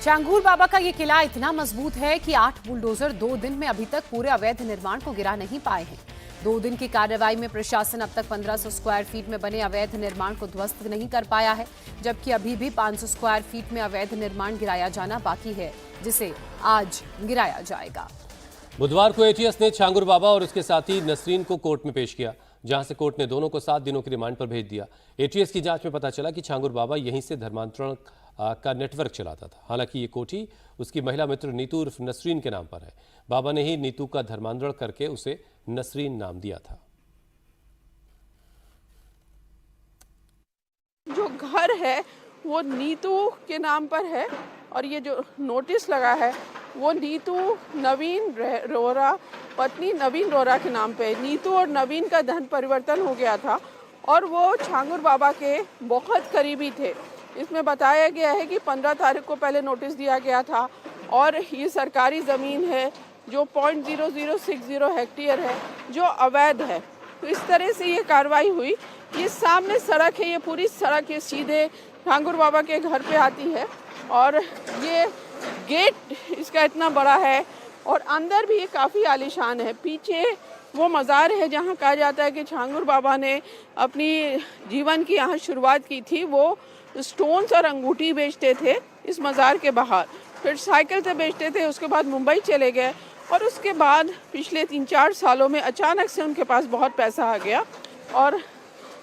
छांगुर बाबा का ये किला इतना मजबूत है कि 8 बुलडोजर 2 दिन में अभी तक पूरे अवैध निर्माण को गिरा नहीं पाए हैं। 2 दिन की कार्रवाई में प्रशासन अब तक 1500 स्क्वायर फीट में बने अवैध निर्माण को ध्वस्त नहीं कर पाया है, जबकि अभी भी 500 स्क्वायर फीट में अवैध निर्माण गिराया जाना बाकी है, जिसे आज गिराया जाएगा। बुधवार को एटीएस ने छांगुर बाबा और उसके साथी नसरीन को कोर्ट में पेश किया, जहां से कोर्ट ने दोनों को 7 दिनों की रिमांड पर भेज दिया। एटीएस की जांच में पता चला कि छांगुर बाबा यहीं से धर्मांतरण का नेटवर्क चलाता था। हालांकि ये कोठी उसकी महिला मित्र नीतू उर्फ नसरीन के नाम पर है। बाबा ने ही नीतू का धर्मांतरण करके उसे नसरीन नाम दिया था। जो घर है वो नीतू के नाम पर है और ये जो नोटिस लगा है वो नीतू नवीन रोहरा पत्नी नवीन रोहरा के नाम पे। नीतू और नवीन का धन परिवर्तन हो गया था और वो छांगुर बाबा के बहुत करीबी थे। इसमें बताया गया है कि 15 तारीख को पहले नोटिस दिया गया था और ये सरकारी ज़मीन है जो 0.0060 हेक्टेयर है जो अवैध है। तो इस तरह से ये कार्रवाई हुई। ये सामने सड़क है, ये पूरी सड़क ये सीधे छांगुर बाबा के घर पे आती है और ये गेट इसका इतना बड़ा है और अंदर भी ये काफ़ी आलीशान है। पीछे वो मज़ार है जहाँ कहा जाता है कि छांगुर बाबा ने अपनी जीवन की यहाँ शुरुआत की थी। वो स्टोन्स और अंगूठी बेचते थे इस मज़ार के बाहर, फिर साइकिल से बेचते थे। उसके बाद मुंबई चले गए और उसके बाद पिछले 3-4 सालों में अचानक से उनके पास बहुत पैसा आ गया और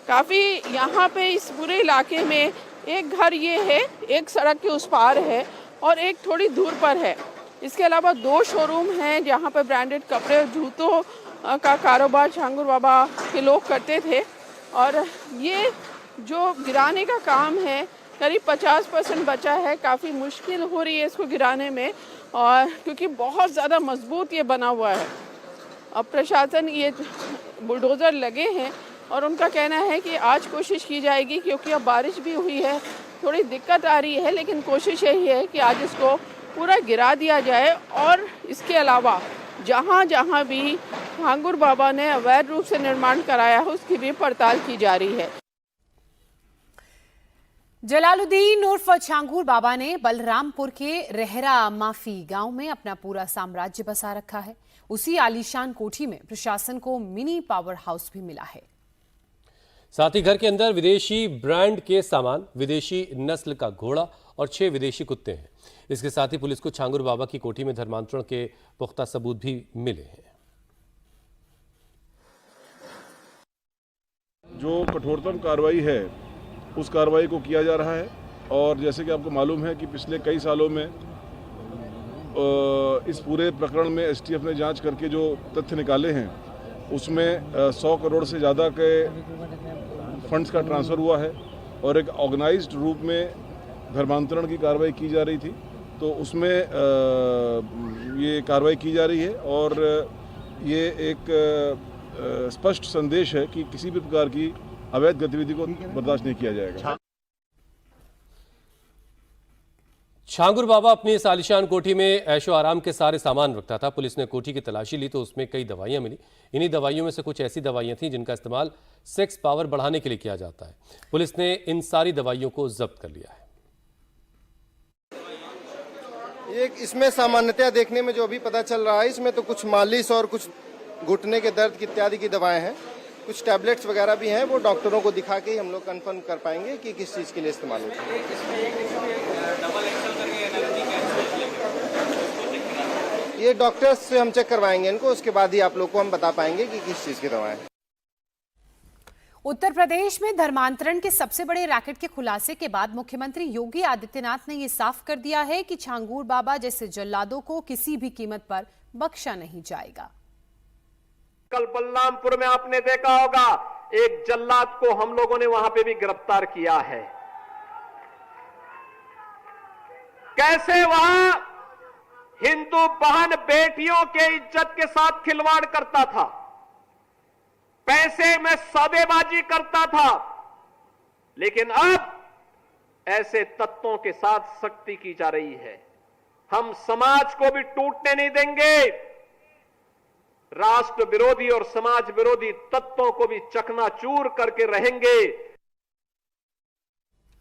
काफ़ी यहाँ पे इस पूरे इलाके में एक घर ये है, एक सड़क के उस पार है और एक थोड़ी दूर पर है। इसके अलावा 2 शोरूम हैं जहाँ पर ब्रांडेड कपड़े और जूतों का कारोबार छांगुर बाबा के लोग करते थे। और ये जो गिराने का काम है करीब 50% बचा है। काफ़ी मुश्किल हो रही है इसको गिराने में और क्योंकि बहुत ज़्यादा मजबूत ये बना हुआ है। अब प्रशासन ये बुलडोज़र लगे हैं और उनका कहना है कि आज कोशिश की जाएगी, क्योंकि अब बारिश भी हुई है, थोड़ी दिक्कत आ रही है, लेकिन कोशिश यही है कि आज इसको पूरा गिरा दिया जाए। और इसके अलावा जहाँ जहाँ भी छांगुर बाबा ने अवैध रूप से निर्माण कराया है उसकी भी पड़ताल की जा रही है। जलालुद्दीन उर्फ छांगुर बाबा ने बलरामपुर के रहरा माफी गांव में अपना पूरा साम्राज्य बसा रखा है। उसी आलीशान कोठी में प्रशासन को मिनी पावर हाउस भी मिला है। साथ ही घर के अंदर विदेशी ब्रांड के सामान, विदेशी नस्ल का घोड़ा और 6 विदेशी कुत्ते हैं। इसके साथ ही पुलिस को छांगुर बाबा की कोठी में धर्मांतरण के पुख्ता सबूत भी मिले हैं। जो कठोरतम कार्रवाई है उस कार्रवाई को किया जा रहा है और जैसे कि आपको मालूम है कि पिछले कई सालों में इस पूरे प्रकरण में एसटीएफ ने जांच करके जो तथ्य निकाले हैं उसमें 100 करोड़ से ज़्यादा के फंड्स का ट्रांसफ़र हुआ है और एक ऑर्गेनाइज्ड रूप में धर्मांतरण की कार्रवाई की जा रही थी। तो उसमें ये कार्रवाई की जा रही है और ये एक स्पष्ट संदेश है कि किसी भी प्रकार की अवैध गतिविधि को बर्दाश्त नहीं किया जाएगा। छांगुर बाबा अपनी इस आलीशान कोठी में ऐशो आराम के सारे सामान रखता था। पुलिस ने कोठी की तलाशी ली तो उसमें कई दवाइयां मिली। इन्हीं दवाइयों में से कुछ ऐसी दवाइयां थीं जिनका इस्तेमाल सेक्स पावर बढ़ाने के लिए किया जाता है। पुलिस ने इन सारी दवाइयों को जब्त कर लिया है। इसमें सामान्यतया देखने में जो अभी पता चल रहा है, इसमें तो कुछ मालिश और कुछ घुटने के दर्द इत्यादि की दवाएं हैं, कुछ टैबलेट्स वगैरह भी हैं। वो डॉक्टरों को दिखा के ही हम लोग कंफर्म कर पाएंगे कि किस चीज़ के लिए इस्तेमाल होता है। ये डॉक्टर्स से हम चेक करवाएंगे इनको, उसके बाद ही आप लोग को हम बता पाएंगे कि किस चीज़ की दवाएं हैं। उत्तर प्रदेश में धर्मांतरण के सबसे बड़े रैकेट के खुलासे के बाद मुख्यमंत्री योगी आदित्यनाथ ने यह साफ कर दिया है कि छांगुर बाबा जैसे जल्लादों को किसी भी कीमत पर बख्शा नहीं जाएगा। कल बलरामपुर में आपने देखा होगा एक जल्लाद को हम लोगों ने वहां पे भी गिरफ्तार किया है। कैसे वहां हिंदू बहन बेटियों के इज्जत के साथ खिलवाड़ करता था, पैसे में सौदेबाजी करता था, लेकिन अब ऐसे तत्वों के साथ सख्ती की जा रही है। हम समाज को भी टूटने नहीं देंगे, राष्ट्र विरोधी और समाज विरोधी तत्वों को भी चकनाचूर करके रहेंगे।